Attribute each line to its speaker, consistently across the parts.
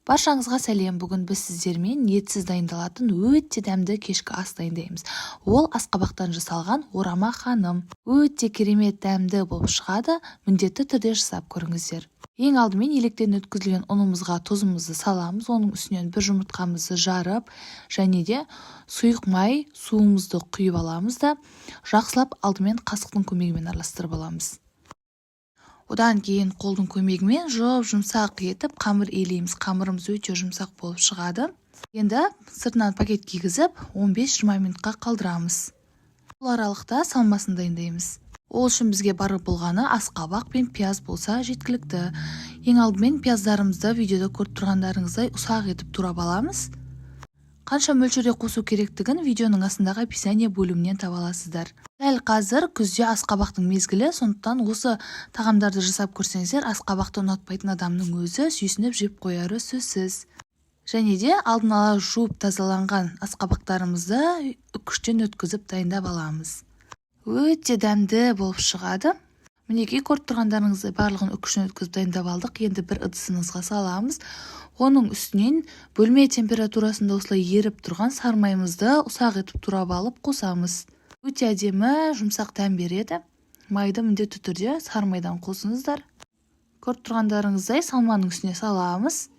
Speaker 1: Баршаңызға сәлем. Бүгін біз сіздермен етсіз дайындалатын өте дәмді кешкі ас дайындаймыз. Ол асқабақтан жасалған орама ханым. Өте керемет дәмді болып шығады. Міндетті түрде жасап көріңіздер. Ең алдымен електен өткізілген ұнымызға тұзымызды саламыз. Оның үстінен бір жұмыртқамызды жарып, және де сұйық май суымызды құйып аламыз да жақсылап алдымен қасықтың көмегімен араластырып аламыз. Одан кейін қолдың көмегімен жұмсақ етіп қамыр илейміз. Қамырымыз өте жұмсақ болып шығады. Енді сыртынан пакет кигізіп 15-20 минутқа қалдырамыз. Бұл аралықта салмасын дайындаймыз. Ол үшін бізге бары болғаны асқабақ пен пияз болса жеткілікті. Ең алдымен пияздарымызды видеода көріп тұрғандарыңыздай ұсақ етіп турап аламыз. Қанша мөлшерде қосу керектігін видеоның астындағы описание бөлімінен таба аласыздар. Дәл қазір күзде асқабақтың мезгілі, сондықтан осы тағамдарды жасап көрсеңіздер, асқабақты ұнатпайтын адамның өзі сүйсініп жеп қояры сөзсіз. Және де алдын ала жуып тазаланған асқабақтарымызды үккіштен өткізіп дайындап аламыз. Өте дәмді болып шығады. Мінекей көріп тұрғандарыңызды барлығын үккіштен өткізіп дайындап алдық. Енді бір ыдысымызға саламыз. Оның үстінен бөлме температурасында осылай еріп тұрған сармайымызды ұсақ етіп турап алып қосамыз. Өте әдемі, жұмсақ дәм береді. Майды міндетті түрде сармайдан қосыңыздар. Көріп тұрғандарыңыздай салманың үстіне саламыз.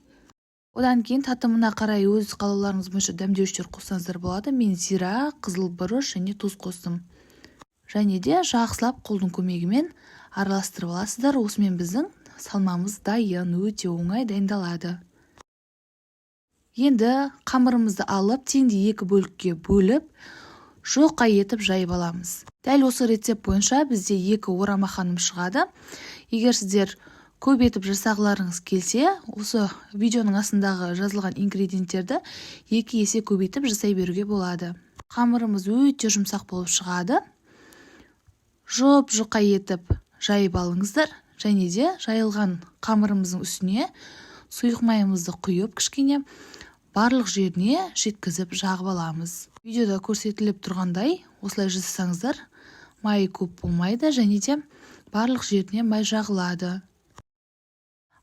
Speaker 1: Одан кейін татымына қарай өз қалауларыңыз бойынша дәмдеуіштер қоссаңыздар болады. Мен зира, қызыл бұрыш және тұз қостым. Және де жақсылап қолдың көмегімен араластырып аласыздар. Осымен біздің салмамыз дайын, өте оңай дайындалады. Енді қамырымызды алып теңдей 2 бөлікке бөліп, жоқа етіп жайып аламыз. Дәл осы рецепт бойынша бізде 2 орама ханым шығады. Егер сіздер көп етіп жасағыларыңыз келсе, осы видеоның астындағы жазылған ингредиенттерді 2 есе көбейтіп жасай беруге болады. Қамырымыз өте жұмсақ болып шығады. Жұқа етіп жайып алыңыздар. Және де жайылған қамырымыздың үстіне сұйық майымызды құйып кішкене барлық жеріне жеткізіп жағып аламыз. Видеода көрсетіліп тұрғандай осылай жасасаңыздар, майы көп болмайды және де барлық жеріне май жағылады.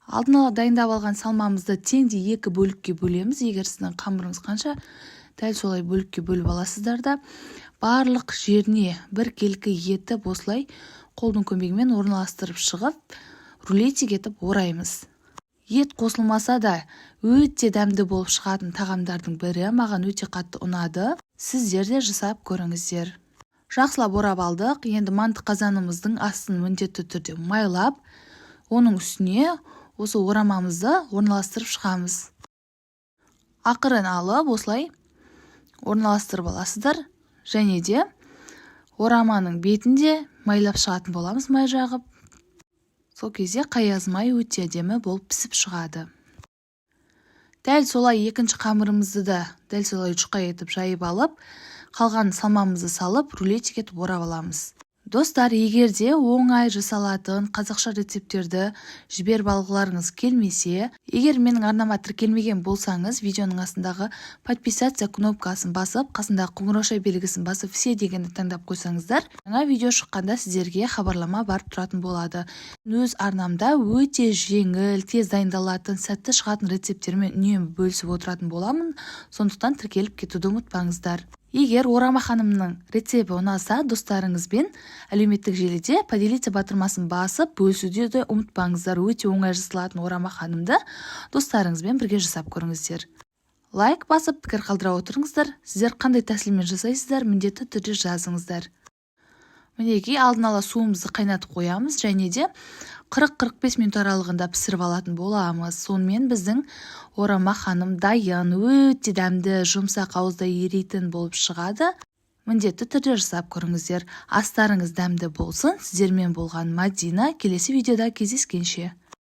Speaker 1: Алдын ала дайындап алған салмамызды теңдей 2 бөлікке бөлеміз. Егер сіздің қамырыңыз қанша, дәл солай бөлікке бөліп аласыздар да барлық жеріне бір келкі етіп осылай қолдың көмегімен орналастырып шығып, рулетик етіп ораймыз. Ет қосылмаса да өте дәмді болып шығатын тағамдардың бірі, маған өте қатты ұнады. Сіздер де жасап көріңіздер. Жақсылап орап алдық. Енді манты қазанымыздың астын міндетті түрде майлап, оның үстіне осы орамамызды орналастырып шығамыз. Ақырын алып осылай орналастырып аласыздар. Және де ораманың бетінде майлап шығатын боламыз, май жағып. Сол кезде қаяз май өте әдемі болып пісіп шығады. Дәл солай екінші қамырымызды да дәл солай жұқа етіп жайып алып, қалған салмамызды салып, рулетик етіп орап аламыз. Достар, егер де оңай жасалатын қазақша рецепттерді жіберіп алғыларыңыз келмесе, егер менің арнама тіркелмеген болсаңыз, видеоның астындағы подписаться кнопкасын басып, қасындағы қоңырау белгісін басып, все дегенді таңдап қойсаңыздар, жаңа видео шыққанда сіздерге хабарлама барып тұратын болады. Өз арнамда өте жеңіл, тез дайындалатын, сәтті шығатын рецепттермен үнемі бөлісіп отыратын боламын, сондықтан тіркеліп кетуді ұмытпаңыздар. Егер орама ханымның рецепті ұнаса, достарыңызбен әлеуметтік желіде поделиться батырмасын басып, бөлісуді де ұмытпаңыздар. Өте оңай жасалатын орама ханымды достарыңызбен бірге жасап көріңіздер. Лайк басып, пікір қалдыра отырыңыздар. Сіздер қандай тәсілмен жасайсыздар, міндетті түрде жазыңыздар. Мінекей алдын ала суымызды қайнатып қоямыз және де 40-45 минут аралығында пісіріп алатын боламыз. Сонымен біздің орама ханым дайын, өте дәмді, жұмсақ ауызда ерейтін болып шығады. Міндетті түрде жасап көріңіздер. Астарыңыз дәмді болсын. Сіздермен болған Мадина. Келесі видеода кездескенше.